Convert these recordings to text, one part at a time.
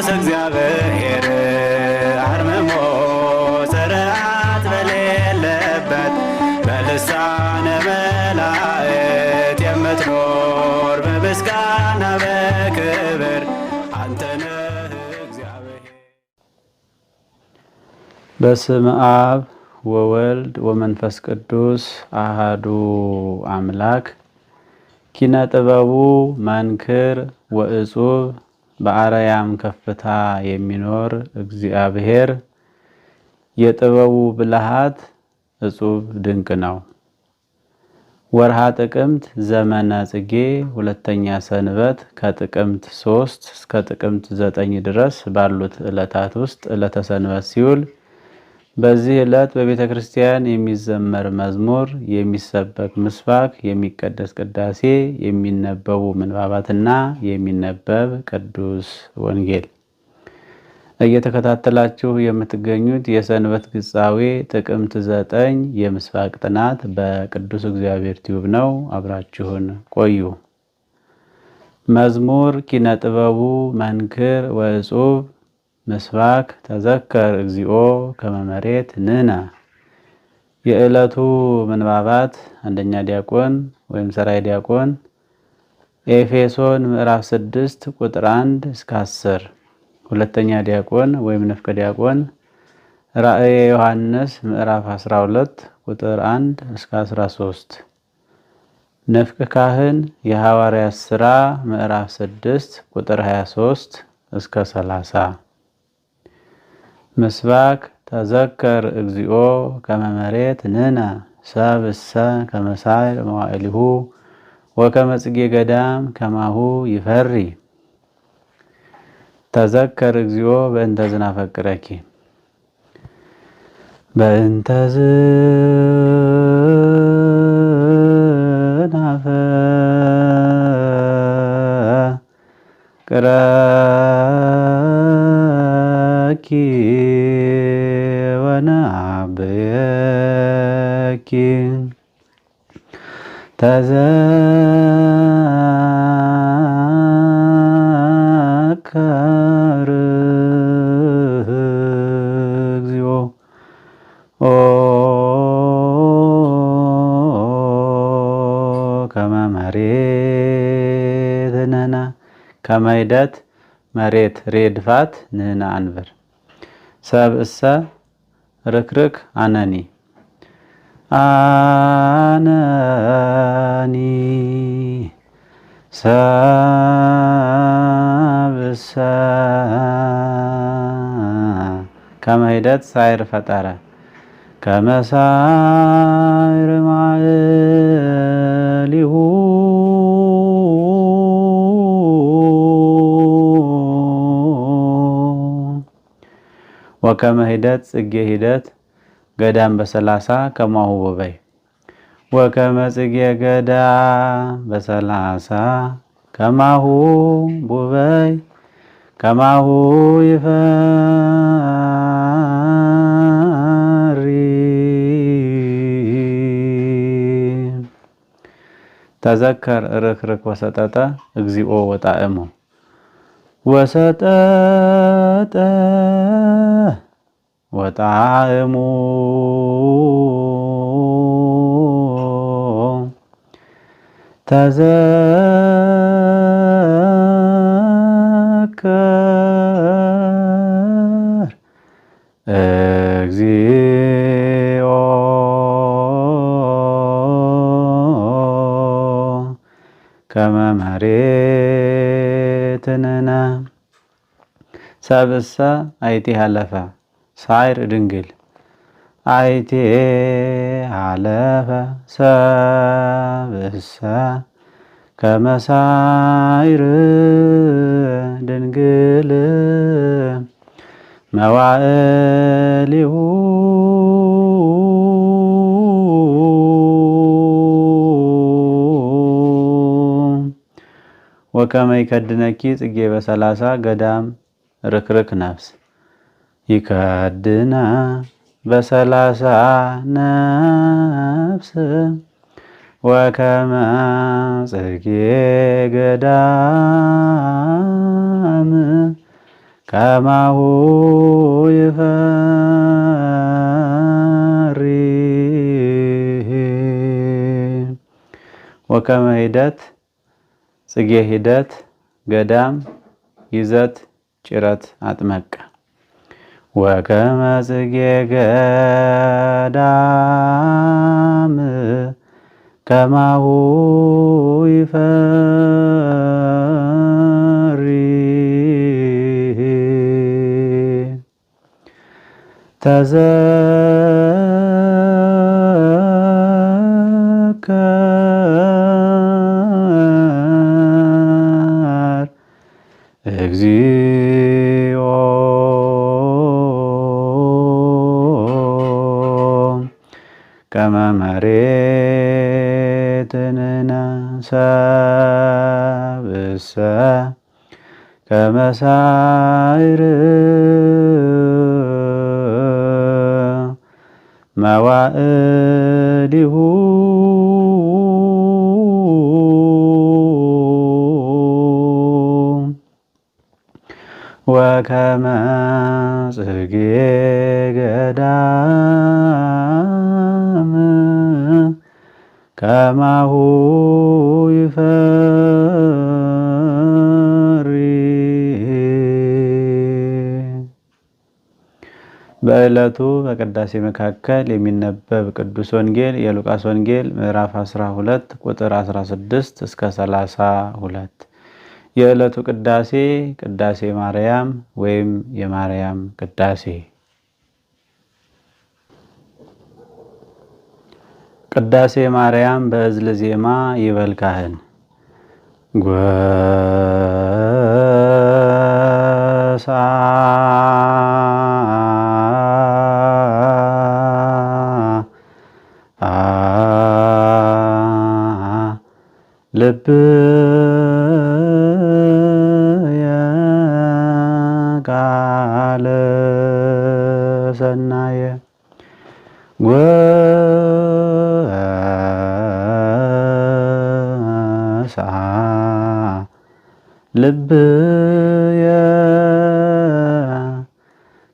ቅዱስ እግዚአብሔር አርምሞ ስርዓት በሌለበት በልሳነ መላእክት የምትኖር በምስጋና በክብር አንተ ነህ እግዚአብሔር። በስመ አብ ወወልድ ወመንፈስ ቅዱስ አሃዱ አምላክ። ኪነ ጥበቡ መንክር ወእጹብ በአርያም ከፍታ የሚኖር እግዚአብሔር የጥበቡ ብልሃት እጹብ ድንቅ ነው። ወርሃ ጥቅምት ዘመነ ጽጌ ሁለተኛ ሰንበት ከጥቅምት 3 እስከ ጥቅምት 9 ድረስ ባሉት ዕለታት ውስጥ ዕለተ ሰንበት ሲውል በዚህ ዕለት በቤተ ክርስቲያን የሚዘመር መዝሙር፣ የሚሰበክ ምስባክ፣ የሚቀደስ ቅዳሴ፣ የሚነበቡ ምንባባትና የሚነበብ ቅዱስ ወንጌል እየተከታተላችሁ የምትገኙት የሰንበት ግጻዌ ጥቅምት 9 የምስባክ ጥናት በቅዱስ እግዚአብሔር ቲዩብ ነው። አብራችሁን ቆዩ። መዝሙር ኪነ ጥበቡ መንክር ወእጹብ ምስባክ ተዘከር እግዚኦ ከመ መሬት ንሕነ። የዕለቱ ምንባባት አንደኛ ዲያቆን ወይም ሰራይ ዲያቆን ኤፌሶን ምዕራፍ 6 ቁጥር 1 እስከ 10፣ ሁለተኛ ዲያቆን ወይም ንፍቀ ዲያቆን ራእየ ዮሐንስ ምዕራፍ 12 ቁጥር 1 እስከ 13፣ ንፍቅ ካህን የሐዋርያት ሥራ ምዕራፍ 6 ቁጥር 23 እስከ 30። ምስባክ ተዘከር እግዚኦ ከመ መሬት ንሕነ ሰብእሰ ከመ ሳዕር መዋዕሊሁ ወከመ ጽጌ ገዳም ከማሁ ይፈሪ። ተዘከር እግዚኦ በእንተ ዝናፈቅረኪ በእንተ ዝናፈቅረኪ ወነአብየኪ ተዘከር እግዚኦ ከመ መሬት ንሕነ። ከመ ሂደት መሬት ሬድፋት ንሕነ አንብር። ሰብእሰ ርክርክ አነኒ አነኒ ሰብእሰ ከመ ሂደት ሳዕር ፈጠረ ከመ ሳዕር መዋዕሊሁ ወከመ ሂደት ጽጌ ሂደት ገዳም በ30 ከማሁ ቦበይ ወከመ ጽጌ ገዳም በ30 ከማሁ ቦበይ ከማሁ ይፈሪ። ተዘከር ርክርክ ወሰጠጠ እግዚኦ ወጣዕሙ ወሰጠጠ ወጣዕሙ ተዘከር እግዚኦ ከመ መሬት ንሕነ። ሰብእሰ አይቴ ሀለፈ ሳዕር ድንግል አይቴ ሀለፈ ሰብእሰ ከመ ሳዕር ድንግል መዋዕሊሁ ወከመ ይከድነኪ ጽጌ በ30 ገዳም ርክርክ ነፍስ። ይከድና በ30 ነፍስ ወከመ ጽጌ ገዳም ከማሁ ይፈሪ ወከመ ሂደት ጽጌ ሂደት ገዳም ይዘት ጭረት አጥመቀ ወከመ ጽጌ ገዳም ከማሁ ይፈሪ ተዘከር እግዚኦ ከመ መሬትንነ ሰብእሰ ከመ ሳዕር መዋዕሊሁ ወከመ ጽጌ ገዳም ከማሁ ይፈሪ። በዕለቱ በቅዳሴ መካከል የሚነበብ ቅዱስ ወንጌል የሉቃስ ወንጌል ምዕራፍ 12 ቁጥር 16 እስከ 32። የዕለቱ ቅዳሴ ቅዳሴ ማርያም ወይም የማርያም ቅዳሴ። ቅዳሴ ማርያም በዕዝለ ዜማ ይበል ካህን። ጎሳ ልብየ ቃለ ሰናየ ጎሳ ልብየ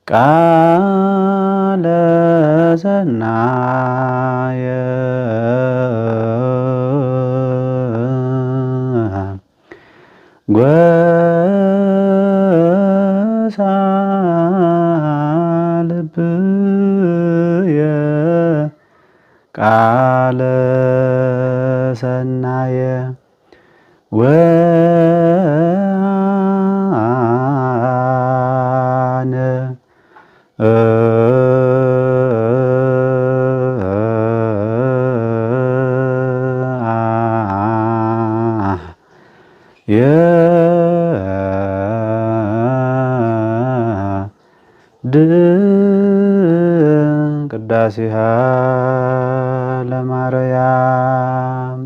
ቃለ ሰናየ ጎሳ ልብየ ቃለ ሰናየ ወአነ ቅዳሴሃ ለማርያም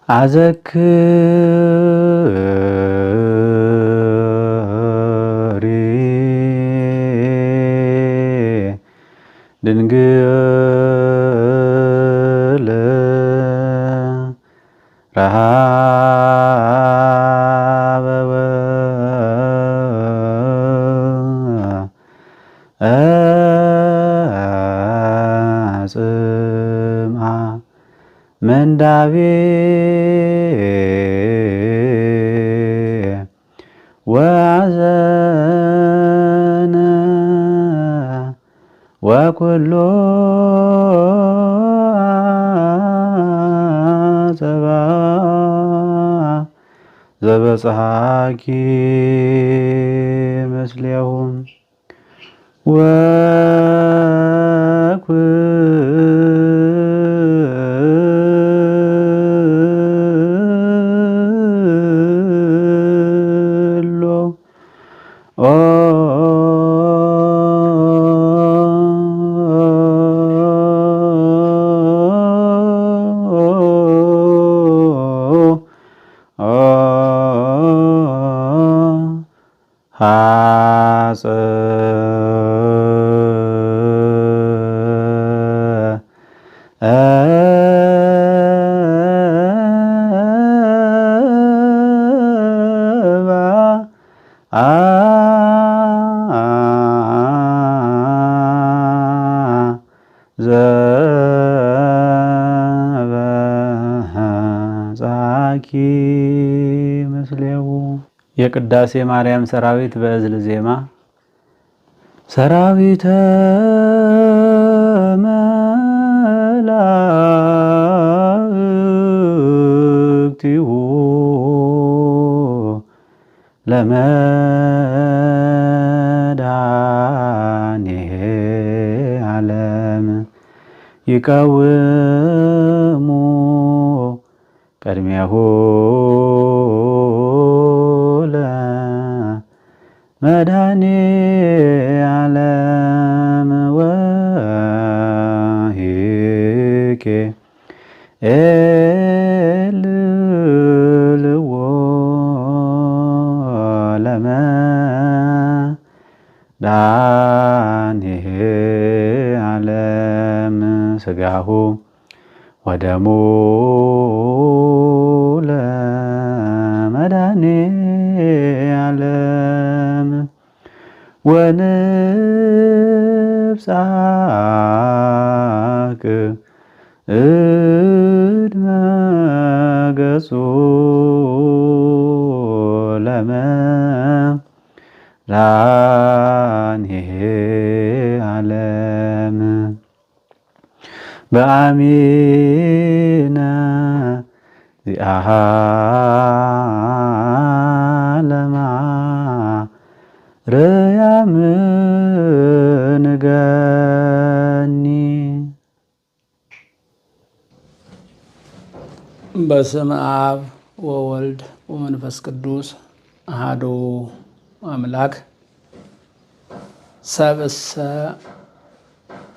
አዘክሪ ድንግል ረሃበ ጽምዓ መንዳቤ ወአዘነ ወኩሎ አጸባ ዘበጽሐኪ ምስሌሁም አ ምስሌው። የቅዳሴ ማርያም ሰራዊት በእዝል ዜማ ሰራዊተ መላእክቲሁ ለመድኃኔዓለም ይቀውሙ ቅድሜሁ ለመድኃኔዓለም ወሂኬ ኤልልዎ ለመድኃኔዓለም ሥጋሁ ወደሙ ለመድኃኔዓለም ወንብጻቅ እድመ ገጹ ለመድኃኔዓለም በአሚነ ዚአሃ ለማርያም ንገኒ። በስመ አብ ወወልድ ወመንፈስ ቅዱስ አሐዱ አምላክ። ሰብእሰ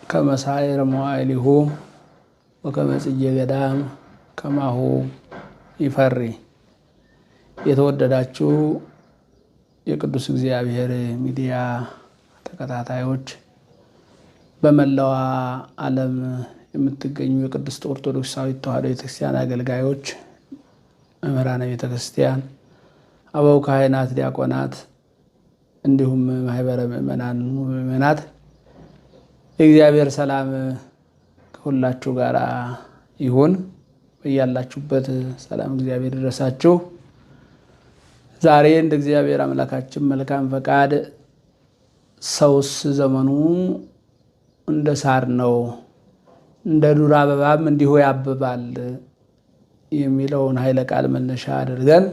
ከመ ሳዕረ መዋዕሊሁ ወከመ ጽጌ ገዳም ከማሁ ይፈሪ። የተወደዳችሁ የቅዱስ እግዚአብሔር ሚዲያ ተከታታዮች፣ በመላዋ ዓለም የምትገኙ የቅድስት ኦርቶዶክሳዊት ተዋሕዶ ቤተክርስቲያን አገልጋዮች፣ መምህራነ ቤተክርስቲያን፣ አበው ካህናት፣ ዲያቆናት እንዲሁም ማህበረ ምእመናት የእግዚአብሔር ሰላም ከሁላችሁ ጋር ይሁን። በያላችሁበት ሰላም እግዚአብሔር ይድረሳችሁ። ዛሬ እንደ እግዚአብሔር አምላካችን መልካም ፈቃድ ሰውስ ዘመኑ እንደ ሳር ነው፣ እንደ ዱር አበባም እንዲሁ ያብባል የሚለውን ኃይለ ቃል መነሻ አድርገን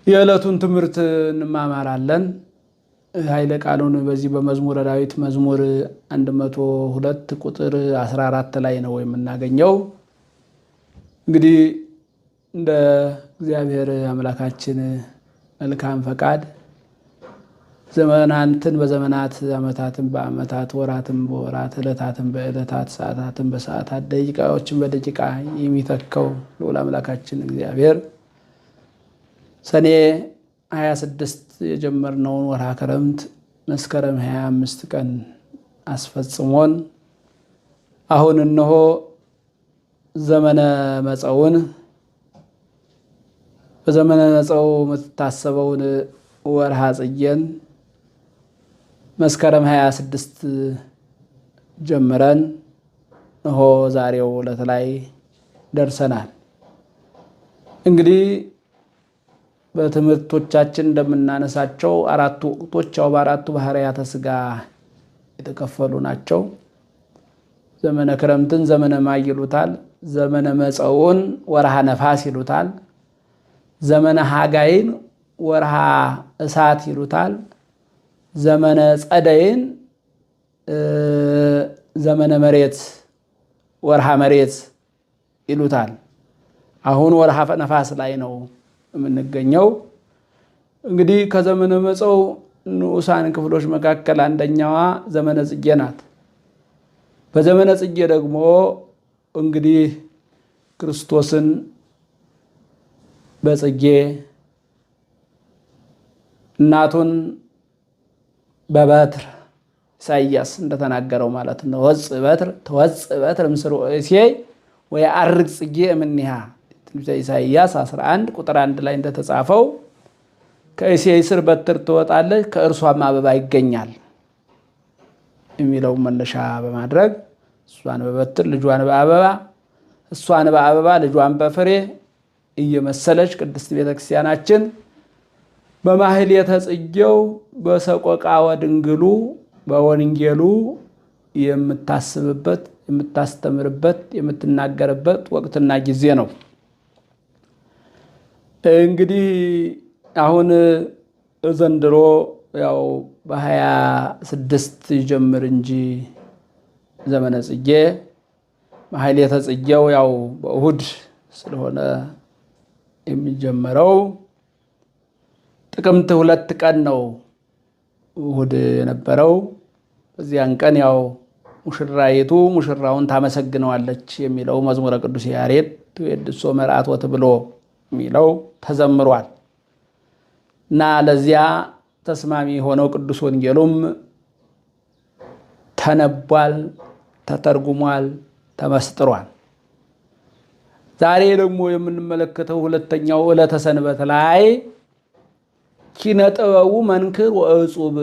የዕለቱን ትምህርት እንማማራለን። ኃይለ ቃሉን በዚህ በመዝሙረ ዳዊት መዝሙር 102 ቁጥር 14 ላይ ነው የምናገኘው። እንግዲህ እንደ እግዚአብሔር አምላካችን መልካም ፈቃድ ዘመናትን በዘመናት፣ ዓመታትን በዓመታት፣ ወራትን በወራት፣ ዕለታትን በዕለታት፣ ሰዓታትን በሰዓታት፣ ደቂቃዎችን በደቂቃ የሚተካው ልዑል አምላካችን እግዚአብሔር ሰኔ 26 የጀመርነውን ወርሃ ክረምት መስከረም 25 ቀን አስፈጽሞን አሁን እነሆ ዘመነ መጸውን በዘመነ መጸው የምትታሰበውን ወርሃ ጽጌን መስከረም 26 ጀምረን እነሆ ዛሬው ዕለት ላይ ደርሰናል። እንግዲህ በትምህርቶቻችን እንደምናነሳቸው አራቱ ወቅቶች ያው በአራቱ ባህርያተ ሥጋ የተከፈሉ ናቸው። ዘመነ ክረምትን ዘመነ ማይ ይሉታል። ዘመነ መጸውን ወርሃ ነፋስ ይሉታል። ዘመነ ሐጋይን ወርሃ እሳት ይሉታል። ዘመነ ጸደይን ዘመነ መሬት ወርሃ መሬት ይሉታል። አሁን ወርሃ ነፋስ ላይ ነው የምንገኘው። እንግዲህ ከዘመነ መጸው ንዑሳን ክፍሎች መካከል አንደኛዋ ዘመነ ጽጌ ናት። በዘመነ ጽጌ ደግሞ እንግዲህ ክርስቶስን በጽጌ እናቱን በበትር ኢሳይያስ እንደተናገረው ማለት ነው። ተወጽእ በትር እምስር እሴይ ወየዐርግ ጽጌ እምኔሃ ትንቢተ ኢሳይያስ 11 ቁጥር 1 ላይ እንደተጻፈው ከእሴይ ስር በትር ትወጣለች ከእርሷም አበባ ይገኛል የሚለው መነሻ በማድረግ እሷን በበትር ልጇን በአበባ፣ እሷን በአበባ ልጇን በፍሬ እየመሰለች ቅድስት ቤተክርስቲያናችን በማህሌተ ጽጌው በሰቆቃወ ድንግሉ በወንጌሉ የምታስብበት የምታስተምርበት የምትናገርበት ወቅትና ጊዜ ነው። እንግዲህ አሁን ዘንድሮ ያው በ26 ይጀምር እንጂ ዘመነ ጽጌ ማህሌተ ጽጌው ያው በእሁድ ስለሆነ የሚጀመረው ጥቅምት 2 ቀን ነው እሁድ የነበረው። በዚያን ቀን ያው ሙሽራይቱ ሙሽራውን ታመሰግነዋለች የሚለው መዝሙረ ቅዱስ ያሬድ ትዌድሶ መርዓት ብሎ የሚለው ተዘምሯል እና ለዚያ ተስማሚ ሆነው ቅዱስ ወንጌሉም ተነቧል፣ ተተርጉሟል፣ ተመስጥሯል። ዛሬ ደግሞ የምንመለከተው ሁለተኛው ዕለተ ሰንበት ላይ ኪነ ጥበቡ መንክር ወእጹብ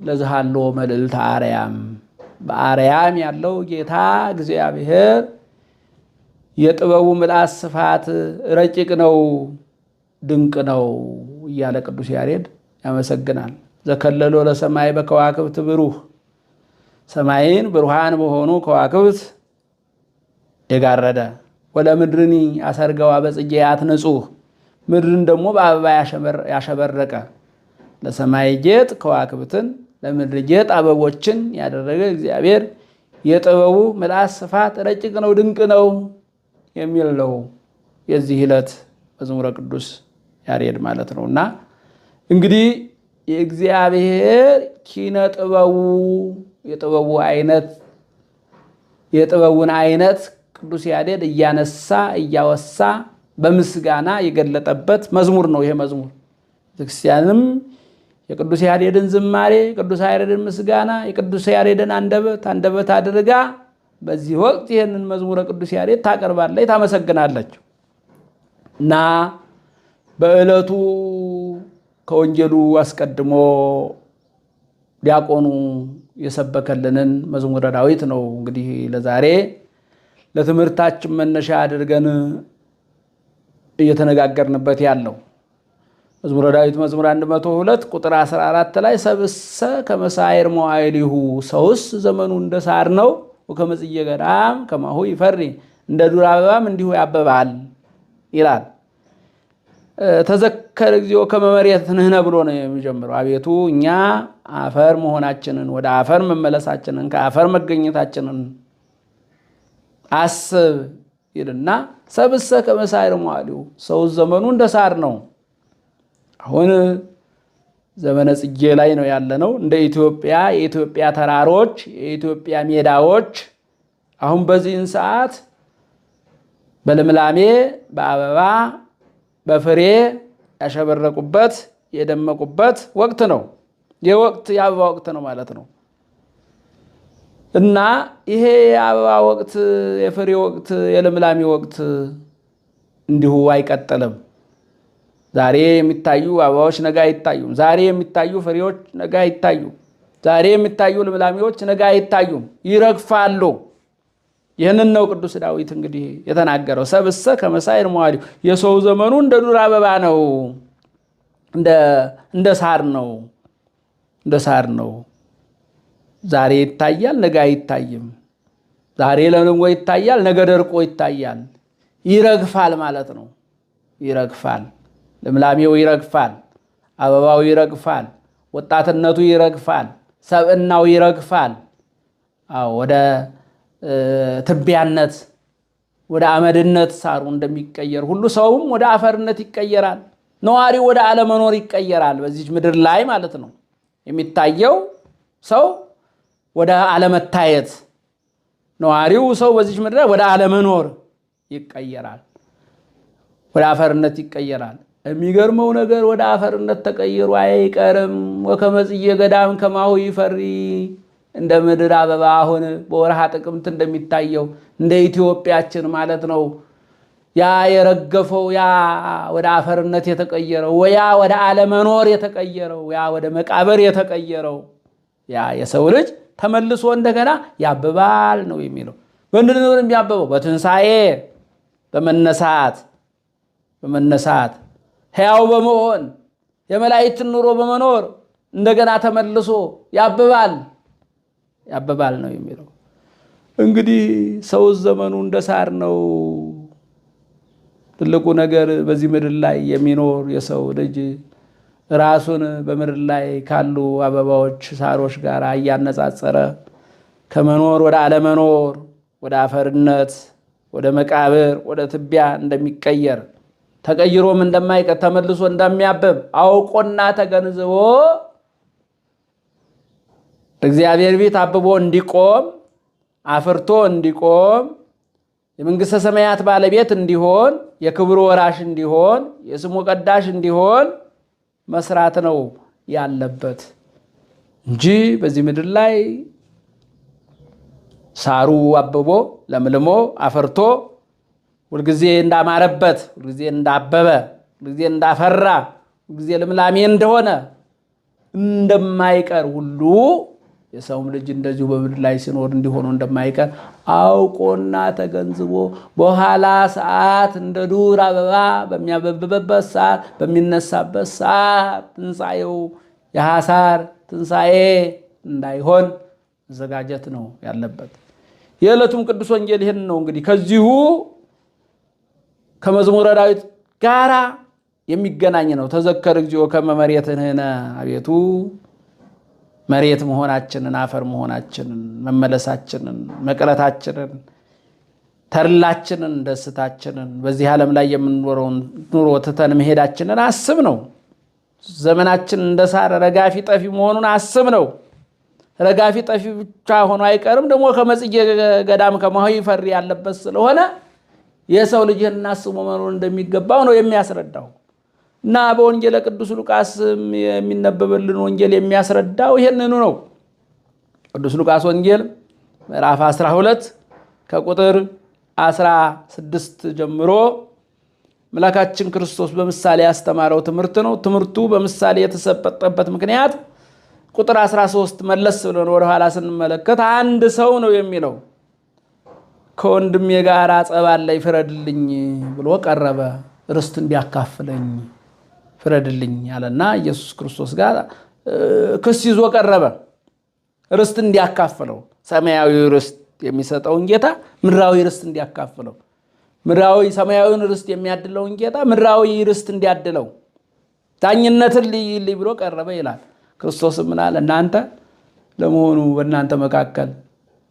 ለዝሃሎ መልዕልተ አርያም በአርያም ያለው ጌታ እግዚአብሔር የጥበቡ ምልአት ስፋት ረቂቅ ነው፣ ድንቅ ነው እያለ ቅዱስ ያሬድ ያመሰግናል። ዘከለሎ ለሰማይ በከዋክብት ብሩህ ሰማይን ብሩሃን በሆኑ ከዋክብት የጋረደ ወለምድርኒ አሰርገዋ በጽጌያት ንጹህ ምድርን ደግሞ በአበባ ያሸበረቀ ለሰማይ ጌጥ ከዋክብትን ለምድር ጌጥ አበቦችን ያደረገ እግዚአብሔር የጥበቡ ምልአት ስፋት ረቂቅ ነው፣ ድንቅ ነው የሚል ነው የዚህ ዕለት መዝሙረ ቅዱስ ያሬድ ማለት ነውና እንግዲህ የእግዚአብሔር ኪነ ጥበቡ የጥበቡን አይነት ቅዱስ ያሬድ እያነሳ እያወሳ በምስጋና የገለጠበት መዝሙር ነው ይሄ መዝሙር። ቤተክርስቲያንም የቅዱስ ያሬድን ዝማሬ ቅዱስ ያሬድን ምስጋና የቅዱስ ያሬድን አንደበት አድርጋ በዚህ ወቅት ይህንን መዝሙረ ቅዱስ ያሬድ ታቀርባለች፣ ታመሰግናለች እና በዕለቱ ከወንጌሉ አስቀድሞ ዲያቆኑ የሰበከልንን መዝሙረ ዳዊት ነው እንግዲህ ለዛሬ ለትምህርታችን መነሻ አድርገን እየተነጋገርንበት ያለው። መዝሙረ ዳዊት መዝሙር 102 ቁጥር 14 ላይ ሰብእሰ ከመሳይር መዋዕሊሁ ሰውስ ዘመኑ እንደ ሳር ነው ወከመጽጌ ገዳም ከማሁ ይፈሪ እንደ ዱር አበባም እንዲሁ ያበባል ይላል። ተዘከር እግዚኦ ከመ መሬት ንሕነ ብሎ ነው የሚጀምረው። አቤቱ እኛ አፈር መሆናችንን ወደ አፈር መመለሳችንን ከአፈር መገኘታችንን አስብ ይልና ሰብእሰ ከመሳይር መዋዕሊሁ ሰው ዘመኑ እንደ ሳር ነው። አሁን ዘመነ ጽጌ ላይ ነው ያለነው። እንደ ኢትዮጵያ የኢትዮጵያ ተራሮች የኢትዮጵያ ሜዳዎች አሁን በዚህን ሰዓት በልምላሜ በአበባ በፍሬ ያሸበረቁበት የደመቁበት ወቅት ነው። የወቅት የአበባ ወቅት ነው ማለት ነው እና ይሄ የአበባ ወቅት የፍሬ ወቅት የልምላሜ ወቅት እንዲሁ አይቀጥልም። ዛሬ የሚታዩ አበባዎች ነገ አይታዩም። ዛሬ የሚታዩ ፍሬዎች ነገ አይታዩም። ዛሬ የሚታዩ ልምላሜዎች ነገ አይታዩም፣ ይረግፋሉ። ይህንን ነው ቅዱስ ዳዊት እንግዲህ የተናገረው። ሰብእሰ ከመሳይር መዋዕሊሁ የሰው ዘመኑ እንደ ዱር አበባ ነው፣ እንደ ሳር ነው፣ እንደ ሳር ነው። ዛሬ ይታያል፣ ነገ አይታይም። ዛሬ ለምልሞ ይታያል፣ ነገ ደርቆ ይታያል። ይረግፋል ማለት ነው። ይረግፋል፣ ልምላሜው ይረግፋል፣ አበባው ይረግፋል፣ ወጣትነቱ ይረግፋል፣ ሰብእናው ይረግፋል። ወደ ትቢያነት ወደ አመድነት ሳሩ እንደሚቀየር ሁሉ ሰውም ወደ አፈርነት ይቀየራል። ነዋሪው ወደ አለመኖር ይቀየራል። በዚህ ምድር ላይ ማለት ነው የሚታየው ሰው ወደ አለመታየት፣ ነዋሪው ሰው በዚህ ምድር ላይ ወደ አለመኖር ይቀየራል፣ ወደ አፈርነት ይቀየራል። የሚገርመው ነገር ወደ አፈርነት ተቀይሮ አይቀርም። ወከመጽጌ ገዳም ከማሁ ይፈሪ እንደ ምድር አበባ አሁን በወርሃ ጥቅምት እንደሚታየው እንደ ኢትዮጵያችን ማለት ነው ያ የረገፈው ያ ወደ አፈርነት የተቀየረው ያ ወደ አለመኖር የተቀየረው ያ ወደ መቃብር የተቀየረው ያ የሰው ልጅ ተመልሶ እንደገና ያብባል ነው የሚለው። በእንድን ነው የሚያብበው? በትንሣኤ በመነሳት በመነሳት ሕያው በመሆን የመላእክትን ኑሮ በመኖር እንደገና ተመልሶ ያብባል ነው የሚለው። እንግዲህ ሰው ዘመኑ እንደ ሳር ነው። ትልቁ ነገር በዚህ ምድር ላይ የሚኖር የሰው ልጅ ራሱን በምድር ላይ ካሉ አበባዎች፣ ሳሮች ጋር እያነጻጸረ ከመኖር ወደ አለመኖር፣ ወደ አፈርነት፣ ወደ መቃብር፣ ወደ ትቢያ እንደሚቀየር ተቀይሮም እንደማይቀር ተመልሶ እንደሚያብብ አውቆና ተገንዝቦ እግዚአብሔር ቤት አብቦ እንዲቆም አፍርቶ እንዲቆም የመንግሥተ ሰማያት ባለቤት እንዲሆን የክብሩ ወራሽ እንዲሆን የስሙ ቀዳሽ እንዲሆን መስራት ነው ያለበት እንጂ በዚህ ምድር ላይ ሳሩ አብቦ ለምልሞ አፈርቶ ሁልጊዜ እንዳማረበት፣ ሁልጊዜ እንዳበበ፣ ሁልጊዜ እንዳፈራ፣ ሁልጊዜ ልምላሜ እንደሆነ እንደማይቀር ሁሉ የሰውም ልጅ እንደዚሁ በምድር ላይ ሲኖር እንዲሆኑ እንደማይቀር አውቆና ተገንዝቦ በኋላ ሰዓት እንደ ዱር አበባ በሚያበብበት ሰዓት፣ በሚነሳበት ሰዓት ትንሣኤው የሐሳር ትንሣኤ እንዳይሆን መዘጋጀት ነው ያለበት። የዕለቱም ቅዱስ ወንጌል ይህን ነው እንግዲህ ከዚሁ ከመዝሙረ ዳዊት ጋራ የሚገናኝ ነው። ተዘከር እግዚኦ ከመ መሬትንህነ፣ አቤቱ መሬት መሆናችንን፣ አፈር መሆናችንን፣ መመለሳችንን፣ መቅረታችንን፣ ተድላችንን፣ ደስታችንን፣ በዚህ ዓለም ላይ የምንኖረውን ኑሮ ትተን መሄዳችንን አስብ ነው። ዘመናችን እንደ ሳር ረጋፊ ጠፊ መሆኑን አስብ ነው። ረጋፊ ጠፊ ብቻ ሆኖ አይቀርም ደግሞ ከመጽጌ ገዳም ከማሆይ ፈሪ ያለበት ስለሆነ የሰው ልጅ አስቦ መኖር እንደሚገባው ነው የሚያስረዳው። እና በወንጌለ ቅዱስ ሉቃስ የሚነበብልን ወንጌል የሚያስረዳው ይሄንኑ ነው። ቅዱስ ሉቃስ ወንጌል ምዕራፍ 12 ከቁጥር 16 ጀምሮ አምላካችን ክርስቶስ በምሳሌ ያስተማረው ትምህርት ነው። ትምህርቱ በምሳሌ የተሰጠበት ምክንያት ቁጥር 13 መለስ ብለን ወደ ኋላ ስንመለከት አንድ ሰው ነው የሚለው ከወንድሜ ጋር ጸብ አለኝ ፍረድልኝ ብሎ ቀረበ። ርስት እንዲያካፍለኝ ፍረድልኝ አለና ኢየሱስ ክርስቶስ ጋር ክስ ይዞ ቀረበ። ርስት እንዲያካፍለው ሰማያዊ ርስት የሚሰጠውን ጌታ ምድራዊ ርስት እንዲያካፍለው፣ ምድራዊ ሰማያዊውን ርስት የሚያድለውን ጌታ ምድራዊ ርስት እንዲያድለው ዳኝነትን ልይልኝ ብሎ ቀረበ ይላል። ክርስቶስ ምን አለ? እናንተ ለመሆኑ በእናንተ መካከል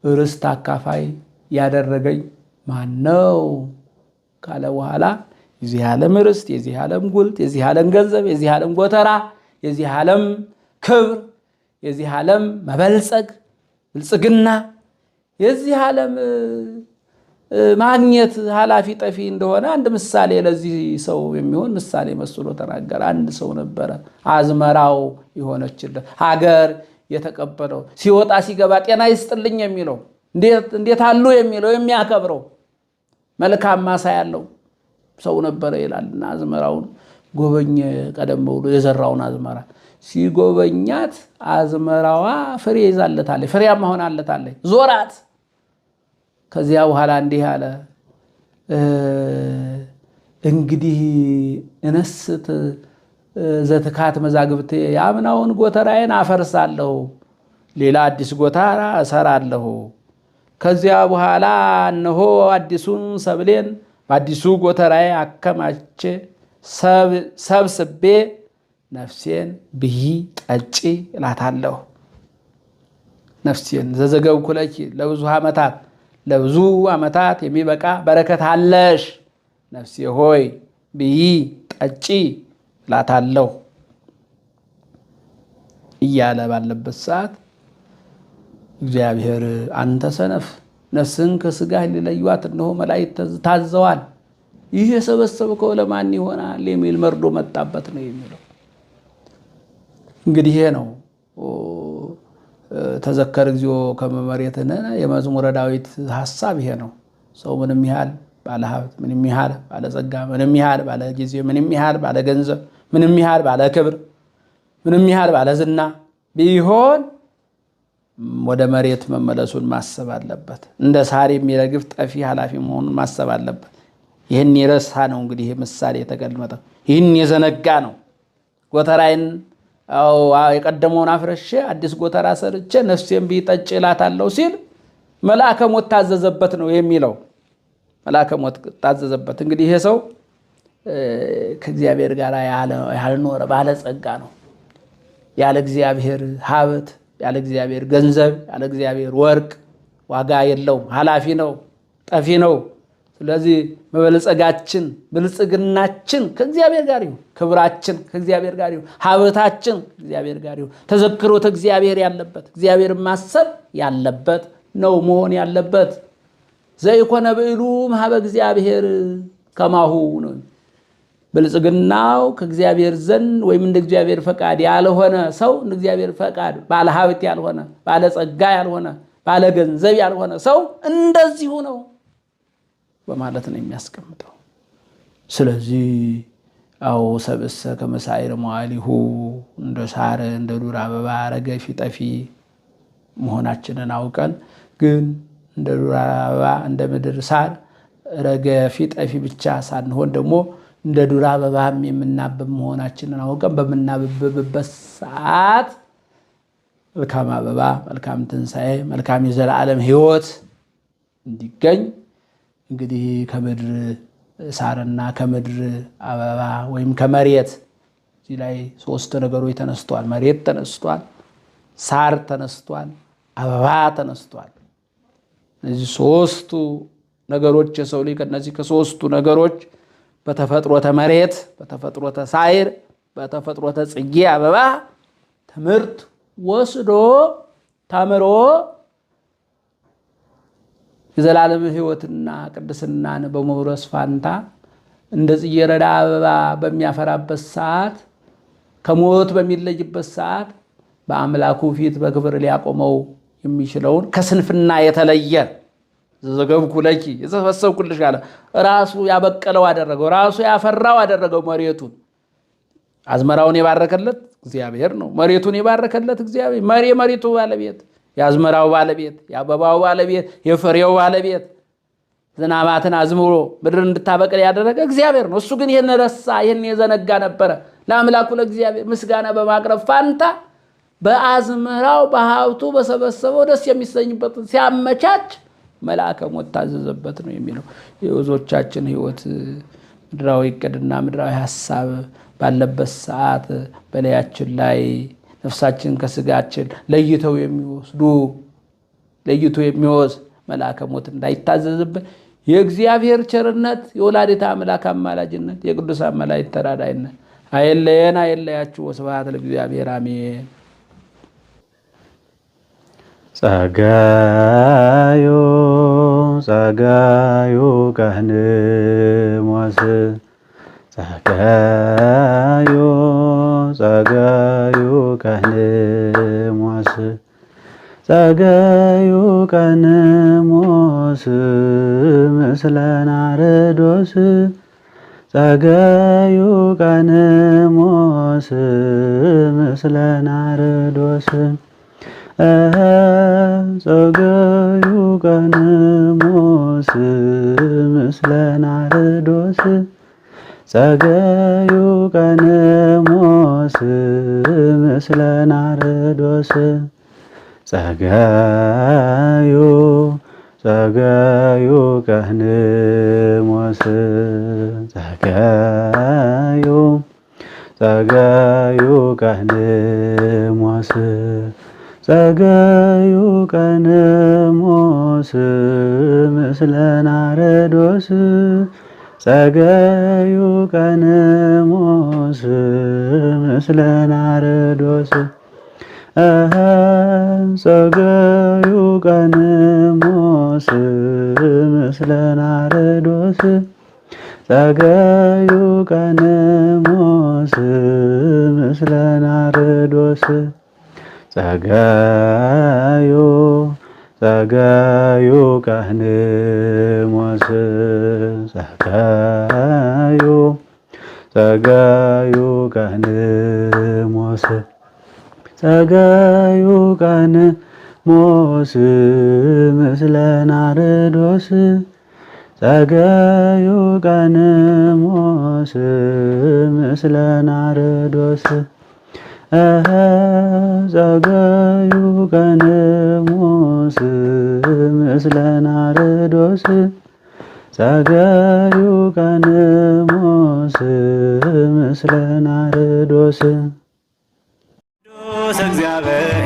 ርስት አካፋይ ያደረገኝ ማን ነው ካለ በኋላ የዚህ ዓለም ርስት፣ የዚህ ዓለም ጉልት፣ የዚህ ዓለም ገንዘብ፣ የዚህ ዓለም ጎተራ፣ የዚህ ዓለም ክብር፣ የዚህ ዓለም መበልጸግ ብልጽግና፣ የዚህ ዓለም ማግኘት ኃላፊ ጠፊ እንደሆነ አንድ ምሳሌ ለዚህ ሰው የሚሆን ምሳሌ መስሎ ተናገረ። አንድ ሰው ነበረ አዝመራው የሆነችለት ሀገር የተቀበለው ሲወጣ ሲገባ ጤና ይስጥልኝ የሚለው እንዴት አሉ የሚለው የሚያከብረው መልካም ማሳ ያለው ሰው ነበረ ይላልና አዝመራውን ጎበኘ። ቀደም ብሎ የዘራውን አዝመራ ሲጎበኛት አዝመራዋ ፍሬ ይዛለታለች፣ ፍሬያማ ሆናለታለች። ዞራት። ከዚያ በኋላ እንዲህ አለ፣ እንግዲህ እነስት ዘትካት መዛግብቴ የአምናውን ጎተራዬን አፈርሳለሁ፣ ሌላ አዲስ ጎተራ እሰራለሁ። ከዚያ በኋላ እነሆ አዲሱን ሰብሌን በአዲሱ ጎተራዬ አከማቼ ሰብስቤ ነፍሴን ብይ ጠጪ እላታለሁ። ነፍሴን ዘዘገብኩ ለኪ ለብዙ ዓመታት የሚበቃ በረከት አለሽ፣ ነፍሴ ሆይ ብይ ጠጪ እላታለሁ እያለ ባለበት ሰዓት እግዚአብሔር አንተ ሰነፍ ነፍስን ከስጋህ ሊለዩት እነሆ መላእክት ታዘዋል፣ ይህ የሰበሰብከው ለማን ይሆናል የሚል መርዶ መጣበት ነው የሚለው። እንግዲህ ይሄ ነው ተዘከር እግዚኦ ከመ መሬትንህነ የመዝሙረ ዳዊት ሐሳብ ይሄ ነው። ሰው ምንም ያህል ባለ ሀብት፣ ምንም ያህል ባለ ጸጋ፣ ምንም ያህል ባለ ጊዜ፣ ምንም ያህል ባለ ገንዘብ፣ ምንም ያህል ባለ ክብር፣ ምንም ያህል ባለ ዝና ቢሆን ወደ መሬት መመለሱን ማሰብ አለበት። እንደ ሳር የሚረግፍ ጠፊ ኃላፊ መሆኑን ማሰብ አለበት። ይህን የረሳ ነው እንግዲህ ምሳሌ የተቀመጠው። ይህን የዘነጋ ነው። ጎተራዬን የቀደመውን አፍረሼ አዲስ ጎተራ ሰርቼ ነፍሴን ቢጠጭ እላታለሁ ሲል መልአከ ሞት ታዘዘበት ነው የሚለው። መልአከ ሞት ታዘዘበት። እንግዲህ ይሄ ሰው ከእግዚአብሔር ጋር ያልኖረ ባለጸጋ ነው። ያለ እግዚአብሔር ሀብት፣ ያለ እግዚአብሔር ገንዘብ፣ ያለ እግዚአብሔር ወርቅ ዋጋ የለውም። ኃላፊ ነው፣ ጠፊ ነው። ስለዚህ መበልጸጋችን ብልጽግናችን ከእግዚአብሔር ጋር ይሁን። ክብራችን ከእግዚአብሔር ጋር ይሁን። ሀብታችን ከእግዚአብሔር ጋር ይሁን። ተዘክሮተ እግዚአብሔር ያለበት እግዚአብሔር ማሰብ ያለበት ነው መሆን ያለበት። ዘይኮነ ብዕሉ እምኀበ እግዚአብሔር ከማሁ ነው። ብልጽግናው ከእግዚአብሔር ዘንድ ወይም እንደ እግዚአብሔር ፈቃድ ያልሆነ ሰው፣ እንደ እግዚአብሔር ፈቃድ ባለ ሀብት ያልሆነ፣ ባለ ጸጋ ያልሆነ፣ ባለ ገንዘብ ያልሆነ ሰው እንደዚሁ ነው በማለት ነው የሚያስቀምጠው። ስለዚህ ሰብእሰ ከመ ሳዕረ መዋዕሊሁ፣ እንደ ሳር እንደ ዱር አበባ ረገፊ ጠፊ መሆናችንን አውቀን ግን እንደ ዱር አበባ እንደ ምድር ሳር ረገፊ ጠፊ ብቻ ሳንሆን ደግሞ እንደ ዱር አበባም የምናብብ መሆናችንን አውቀን በምናብብበት ሰዓት መልካም አበባ፣ መልካም ትንሣኤ፣ መልካም የዘላለም ሕይወት እንዲገኝ እንግዲህ ከምድር ሳርና ከምድር አበባ ወይም ከመሬት እዚህ ላይ ሶስት ነገሮች ተነስቷል። መሬት ተነስቷል፣ ሳር ተነስቷል፣ አበባ ተነስቷል። እነዚህ ሶስቱ ነገሮች የሰው ልጅ ከነዚህ ከሶስቱ ነገሮች በተፈጥሮተ መሬት፣ በተፈጥሮተ ሳር፣ በተፈጥሮተ ጽጌ አበባ ትምህርት ወስዶ ተምሮ የዘላለም ሕይወትና ቅድስናን በመውረስ ፋንታ እንደ ጽጌረዳ አበባ በሚያፈራበት ሰዓት፣ ከሞት በሚለይበት ሰዓት በአምላኩ ፊት በክብር ሊያቆመው የሚችለውን ከስንፍና የተለየ ዘዘገብኩ ለኪ የሰበሰብኩልሽ አለ። ራሱ ያበቀለው አደረገው፣ ራሱ ያፈራው አደረገው። መሬቱን አዝመራውን የባረከለት እግዚአብሔር ነው። መሬቱን የባረከለት እግዚአብሔር። መሬቱ ባለቤት፣ የአዝመራው ባለቤት፣ የአበባው ባለቤት፣ የፍሬው ባለቤት፣ ዝናባትን አዝምሮ ምድር እንድታበቅል ያደረገ እግዚአብሔር ነው። እሱ ግን ይህን ረሳ፣ ይህን የዘነጋ ነበረ። ለአምላኩ ለእግዚአብሔር ምስጋና በማቅረብ ፋንታ በአዝመራው በሀብቱ በሰበሰበው ደስ የሚሰኝበትን ሲያመቻች መልአከ ሞት ታዘዘበት ነው የሚለው። የብዙዎቻችን ሕይወት ምድራዊ እቅድና ምድራዊ ሀሳብ ባለበት ሰዓት በላያችን ላይ ነፍሳችን ከስጋችን ለይቶ የሚወስድ መልአከ ሞት እንዳይታዘዝብን የእግዚአብሔር ቸርነት፣ የወላዲተ አምላክ አማላጅነት፣ የቅዱሳን መላእክት ተራዳኢነት አይለየን፣ አይለያችሁ። ወስብሐት ለእግዚአብሔር አሜን። ጸጋዩ ቀህንሞስ ጸጋዩ ቀህንሞስ ጸጋዩ ቀህንሞስ ምስለ ናርዶስ ጸጋዩ ቀህንሞስ ምስለ ናርዶስ ጸጋዩ ቀህንሞስ ምስለ ናርዶስ ጸጋዩ ቀህንሞስ ምስለ ናርዶስ ጸጋዩ ቀህንሞስ ጸጋዩ ቀህንሞስ ጸጋዩ ቀህንሞስ ምስለ ናርዶስ ጸጋዩ ቀህንሞስ ምስለ ናርዶስ ጸጋዩ ቀህንሞስ ምስለ ናርዶስ ጸጋዩ ቀህንሞስ ምስለ ናርዶስ ጸጋዩ ቀህንሞስ ጸጋዩ ቀህንሞስ ጸጋዩ ቀህንሞስ ምስለ ናርዶስ ጸገዩ ቀንሞስ ምስለ ናርዶስ ጸገዩ ቀንሞስ ምስለ ናርዶስ ጸገዩ ቀንሞስ ምስለ ናርዶስ ቅዱስ እግዚአብሔር